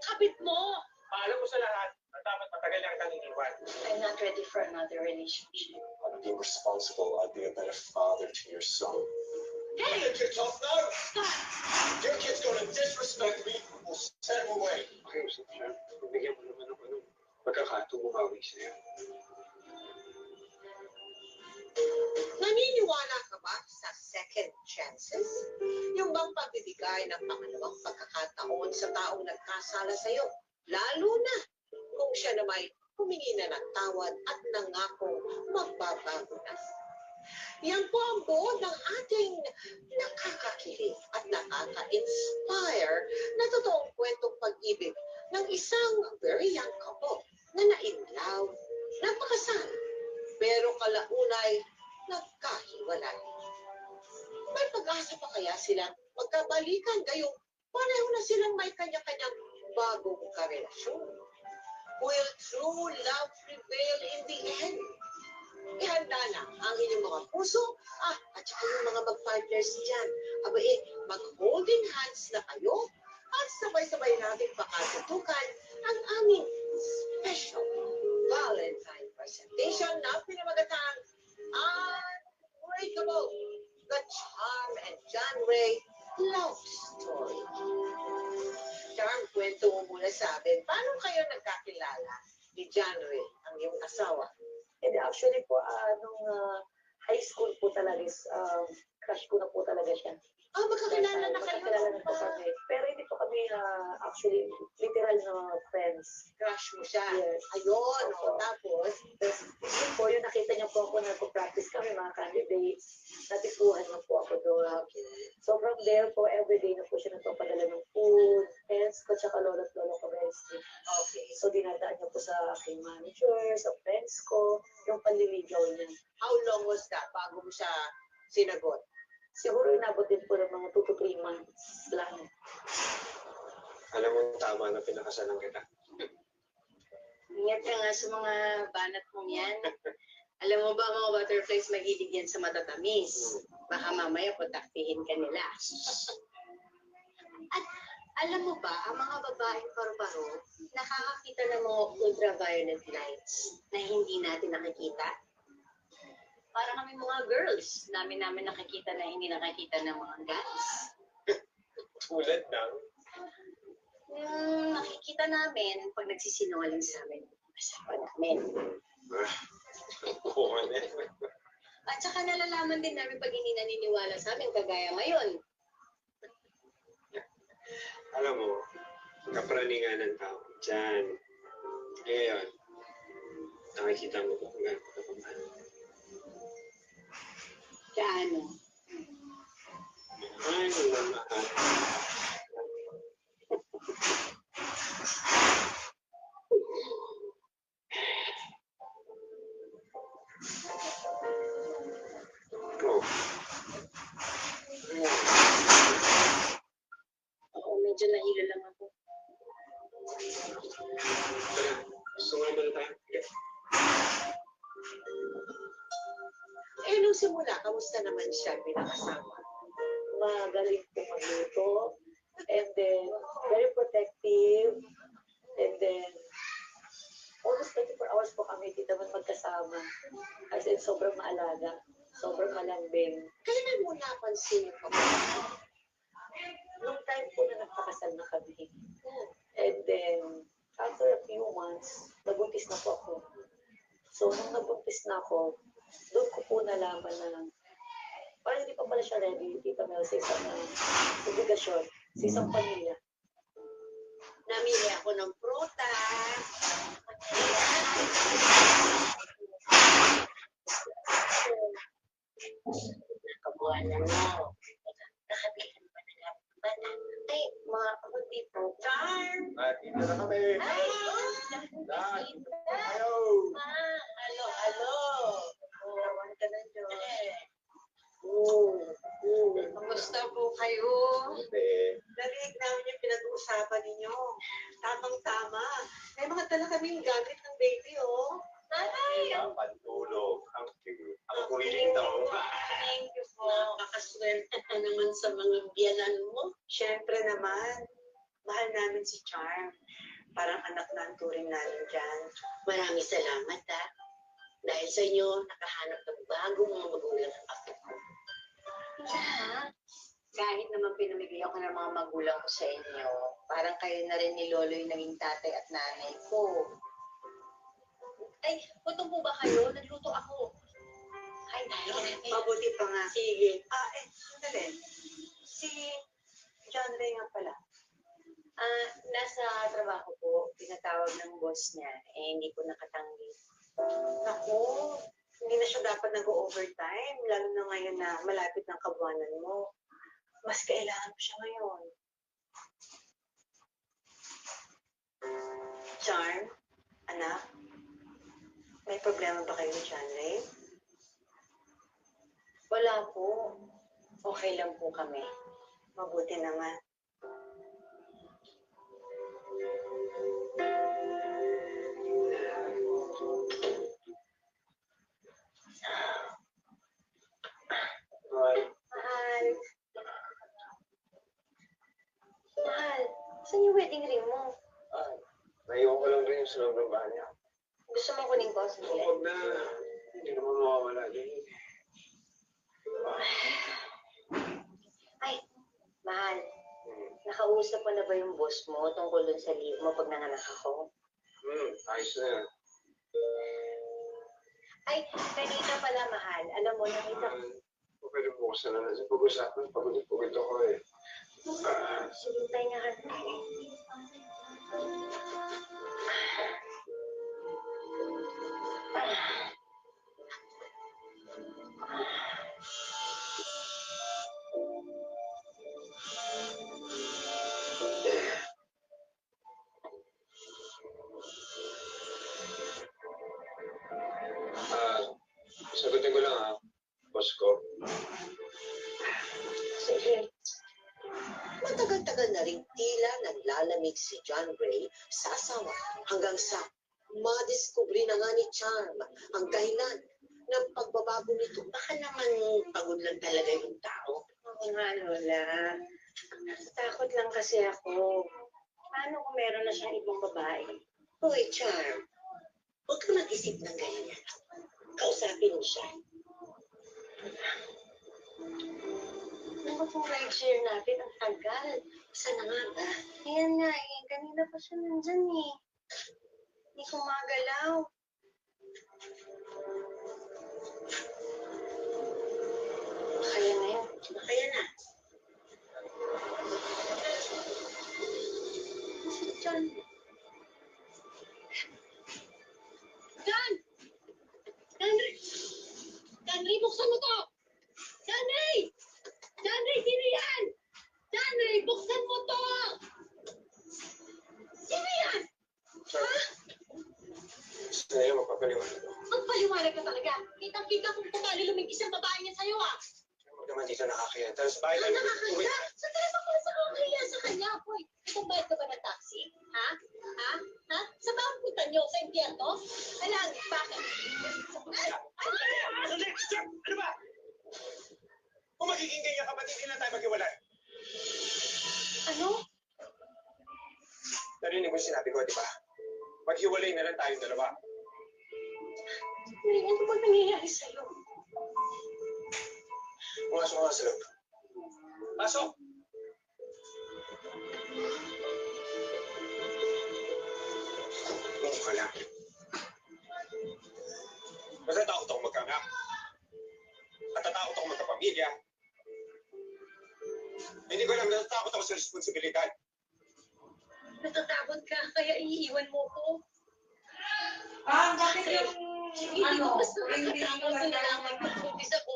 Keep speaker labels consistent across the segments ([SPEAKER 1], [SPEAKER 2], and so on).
[SPEAKER 1] kabit mo.
[SPEAKER 2] Paalam mo sa lahat na dapat matagal lang kang iniwan.
[SPEAKER 1] I'm not ready for another relationship.
[SPEAKER 3] I'm being responsible. I'd be a better father to your son.
[SPEAKER 1] Hey!
[SPEAKER 3] Your kid's off now! Your kid's gonna disrespect me. We'll send him away.
[SPEAKER 2] Okay, usap siya. Bigyan mo naman ng pagkakataong bumawi sa'yo.
[SPEAKER 4] Naniniwala ka ba sa second chances? Yung bang pagbibigay ng pangalawang pagkakataon sa taong nagkasala sa'yo? Lalo na kung siya na may humingi na ng tawad at nangako magbabago na. Yan po ang buod ng ating nakakakilig at nakaka-inspire na totoong kwentong pag-ibig ng isang very young couple na na-in-love, napakasal, pero kalaunay nagkahiwalay. May pag-asa pa kaya silang magkabalikan gayong pareho na silang may kanya-kanyang bagong karelasyon? Will true love prevail in the end? Ihanda na ang inyong mga puso at saka yung mga mag-partners dyan. Mag-holding hands na kayo at sabay-sabay natin pakatutukan ang aming special Valentine presentation na pinamagatang Unbreakable, the Charm and John Ray Love Story. Charm, kwento mo muna sa amin, paano kayo nagkakilala ni John Ray, ang iyong asawa?
[SPEAKER 5] And actually po, nung high school po talaga, crush ko na po talaga siya.
[SPEAKER 4] Magkakilala na kayo?
[SPEAKER 5] Magkakilala na po kami. Pero hindi po kami actually literal na friends.
[SPEAKER 4] Crush mo siya?
[SPEAKER 5] Yes.
[SPEAKER 4] Ayun, tapos?
[SPEAKER 5] Yun po, yung nakita niya po ako, nagpo-practice kami mga candidates, natikuhan na po ako doon.
[SPEAKER 4] Okay.
[SPEAKER 5] So from there po, everyday na po siya nagpapadala ng food, pens ko, tsaka lolo at lolo ko rest.
[SPEAKER 4] Okay.
[SPEAKER 5] So dinadaan niya po sa aking manager, sa friends ko, yung panliligaw niya.
[SPEAKER 4] How long was that bago mo siya sinagot?
[SPEAKER 5] Siguro inabot din po ng mga 2 to 3 months lang.
[SPEAKER 2] Alam mo, tama na pinakasalan kita.
[SPEAKER 1] Ingat ka nga sa mga banat mong yan. Alam mo ba, mga butterflies mahilig yan sa matatamis. Baka mamaya putaktihin ka nila. At alam mo ba, ang mga babaeng paru-paro nakakakita ng mga ultraviolet lights na hindi natin nakikita? Para kami mga girls, namin nakikita na hindi nakikita ng mga guys.
[SPEAKER 2] Tulad ng...
[SPEAKER 1] Nakikita namin pag nagsisinungaling sa amin, asawa namin.
[SPEAKER 2] Oo, ano?
[SPEAKER 1] At saka nalalaman din namin pag hindi naniniwala sa amin, kagaya ngayon.
[SPEAKER 2] Alam mo, kapraningan ng tao. Diyan. Ngayon, nakikita mo ko kung gano'n ka pamahal.
[SPEAKER 1] Gaano?
[SPEAKER 2] Ay, mahal. Oh.
[SPEAKER 1] Oo, medyo nahilo lang ako.
[SPEAKER 2] Gusto nga ba na tayo?
[SPEAKER 4] Nung simula, kamusta naman siya bilang asawa?
[SPEAKER 5] Magaling po magluto, and then very protective, and then almost 24 hours po kami dito naman magkasama. As in, sobrang maalaga, sobrang malambing.
[SPEAKER 4] Kailan mo napansin yung pagkakasama?
[SPEAKER 5] Nung time po na nagpakasal na kami, and then after a few months, nabuntis na po ako. So, nung nabuntis na ako, doon ko po nalaman na parang hindi pa pala siya ready, Tita Mel, sa isang obligasyon, sa isang pamilya.
[SPEAKER 4] Namili ako ng prutas.
[SPEAKER 1] Nakabuhanan mo. Nakabigyan pa na lang. Ay, mga kabuti po.
[SPEAKER 4] Charm!
[SPEAKER 2] At dito na kami.
[SPEAKER 1] Ay,
[SPEAKER 2] Hello.
[SPEAKER 4] Alo.
[SPEAKER 1] Ewan ka na dyan.
[SPEAKER 4] Kamusta po kayo?
[SPEAKER 2] Hindi.
[SPEAKER 4] Narinig namin yung pinag-uusapan ninyo. Tamang-tama. May mga dala kaming gamit ng baby, oh.
[SPEAKER 1] Ay,
[SPEAKER 2] Ang pantulog. Ang cute. Ang kuliling daw.
[SPEAKER 1] thank you po.
[SPEAKER 4] Napakaswerte ka naman sa mga biyanan mo. Siyempre naman.
[SPEAKER 5] Mahal namin si Charm. Parang anak na ang turing namin dyan.
[SPEAKER 1] Maraming salamat, ha. Dahil sa inyo, nakahanap ng bagong mga magulang ng apo ko. Yeah. Kahit naman pinamigay ako ng mga magulang ko sa inyo, parang kayo na rin ni Lolo yung naging tatay at nanay ko. Ay, gutom po ba kayo? Nagluto ako. Kain tayo.
[SPEAKER 5] Mabuti pa nga.
[SPEAKER 1] Sige.
[SPEAKER 5] Sandali. Si John Ray nga pala.
[SPEAKER 1] Nasa trabaho po, pinatawag ng boss niya, hindi po nakatanggi.
[SPEAKER 5] Naku, hindi na siya dapat nag-overtime, lalo na ngayon na malapit ng kabuwanan mo. Mas kailangan mo siya ngayon. Charm, anak, may problema ba kayo ni John Ray?
[SPEAKER 1] Wala po. Okay lang po kami.
[SPEAKER 5] Mabuti naman.
[SPEAKER 2] Mahal,
[SPEAKER 1] Mahal. Mahal, saan yung wedding ring mo?
[SPEAKER 2] naiwan ko lang rin yung sa loob ng bahay niya.
[SPEAKER 1] Gusto mo kunin ko? Sandali.
[SPEAKER 2] Huwag na. Hindi naman mawawala dyan.
[SPEAKER 1] Ay, mahal. Nakausap mo na ba yung boss mo tungkol dun sa leave mo pag nanganak ako?
[SPEAKER 2] Ayos na yan.
[SPEAKER 1] Ay, kanina pala, mahal. Alam mo, nakita ko.
[SPEAKER 2] Pwede buksan na sa pag-usapan. Pagod ako eh.
[SPEAKER 1] Sige, tayo nga ka.
[SPEAKER 2] Sagutin ko lang ha, boss ko.
[SPEAKER 1] Sige.
[SPEAKER 4] Matagal-tagal na rin tila naglalamig si John Ray sa asawa hanggang sa madiskubre na nga ni Charm ang dahilan ng pagbabago nito.
[SPEAKER 1] Baka naman pagod lang talaga yung tao. Oo nga, Lola. Natatakot lang kasi ako. Paano kung meron na siyang ibang babae?
[SPEAKER 4] Hoy, Charm, huwag ka mag-isip ng ganyan. Kausapin mo siya.
[SPEAKER 1] Ano itong ride share natin? Ang tagal.
[SPEAKER 4] Sana nga ba?
[SPEAKER 1] Ayan nga eh. Kanina pa siya nandyan eh. Hindi ko magalaw. Kaya na yun.
[SPEAKER 4] Kaya na.
[SPEAKER 1] Si John. John! John Ray, buksan mo to! John Ray! John Ray, sino yan? John Ray, buksan mo to! Sino yan?
[SPEAKER 2] Gusto na yun, magpapaliwanag ako.
[SPEAKER 1] Magpaliwanag ka talaga. Kitang-kita kung paano lumingkis ang babae niya sa'yo ah.
[SPEAKER 2] Huwag naman dito nakakaya. Tapos sa bahay
[SPEAKER 1] Ano
[SPEAKER 2] lang.
[SPEAKER 1] nakakaya? Sa talaga ko sa kakaya sa kanya, boy. Itong bayad ka ba ng taxi? Ha? Ha? Ha? Sa ba ang punta niyo? Sa impyerno? Alang, bakit?
[SPEAKER 3] Ano ba? Kung magiging ganyan kapatid, hindi na tayo maghiwalay.
[SPEAKER 1] Ano?
[SPEAKER 2] Narinig mo yung sinabi ko, di ba? Maghiwalay na lang tayong dalawa.
[SPEAKER 1] Hindi, ano ba nangyayari sa'yo?
[SPEAKER 2] Pumasok ka sa loob. Pasok! Huwag ka lang. Natatakot ako magkaanak. At natatakot ako magkapamilya. Hindi ko alam, natatakot ako sa responsibilidad.
[SPEAKER 1] Natatakot ka, kaya iiwan mo ko.
[SPEAKER 5] Bakit
[SPEAKER 1] Hindi ko basta natatakot na nalaman kung buntis ako.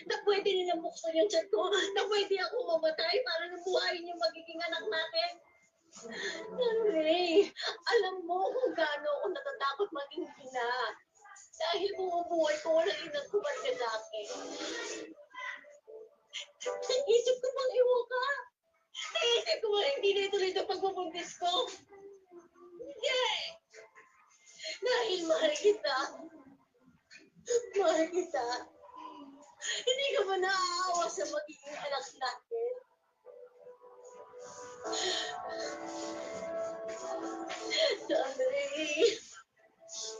[SPEAKER 1] Na pwede nilang buksan yung chat ko. Na pwede ako mamatay para nabuhayin yung magiging anak natin. Henry, alam mo kung gaano ako natatakot maging ina. Dahil bumubuhay ko walang inang kumanda sa akin. Naisip ko bang iwan ka? Naisip ko bang hindi na ituloy sa pagbubuntis ko? Yay! Dahil mahal kita. Mahal kita. Hindi ka ba naaawa sa magiging anak natin? John Ray.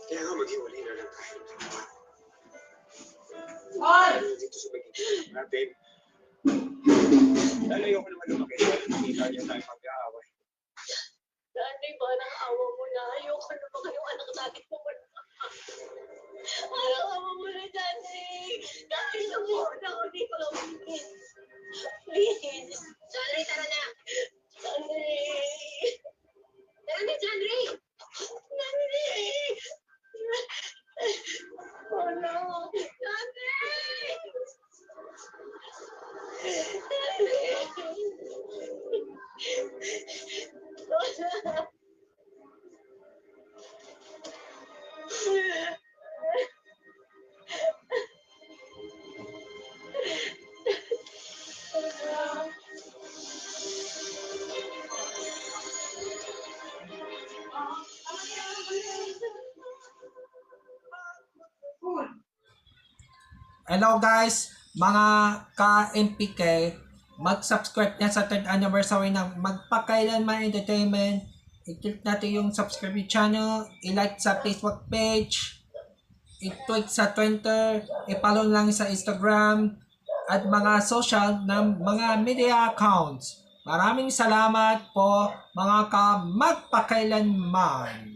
[SPEAKER 2] Kaya nga maghiwalay na lang tayo.
[SPEAKER 5] Ay!
[SPEAKER 2] Dito sa magiging anak natin. Dahil ayoko naman lumaki dahil nakita niya tayo mag-aaway.
[SPEAKER 1] John Ray, parang awa mo na. Ayoko na ba kayong anak natin pumunta? Parang awa mo na, John Ray. Dahil na muna ako di pa umitin. Please. John Ray, tara na. John Ray. Tara na, John Ray. John Ray. Oh no. John Ray.
[SPEAKER 6] Hello guys, mga ka-MPK, mag-subscribe na sa 3rd anniversary ng Magpakailanman Entertainment. I-click natin yung subscribe channel, i-like sa Facebook page, i-tweet sa Twitter, i-follow lang sa Instagram, at mga social ng mga media accounts. Maraming salamat po mga ka-Magpakailanman.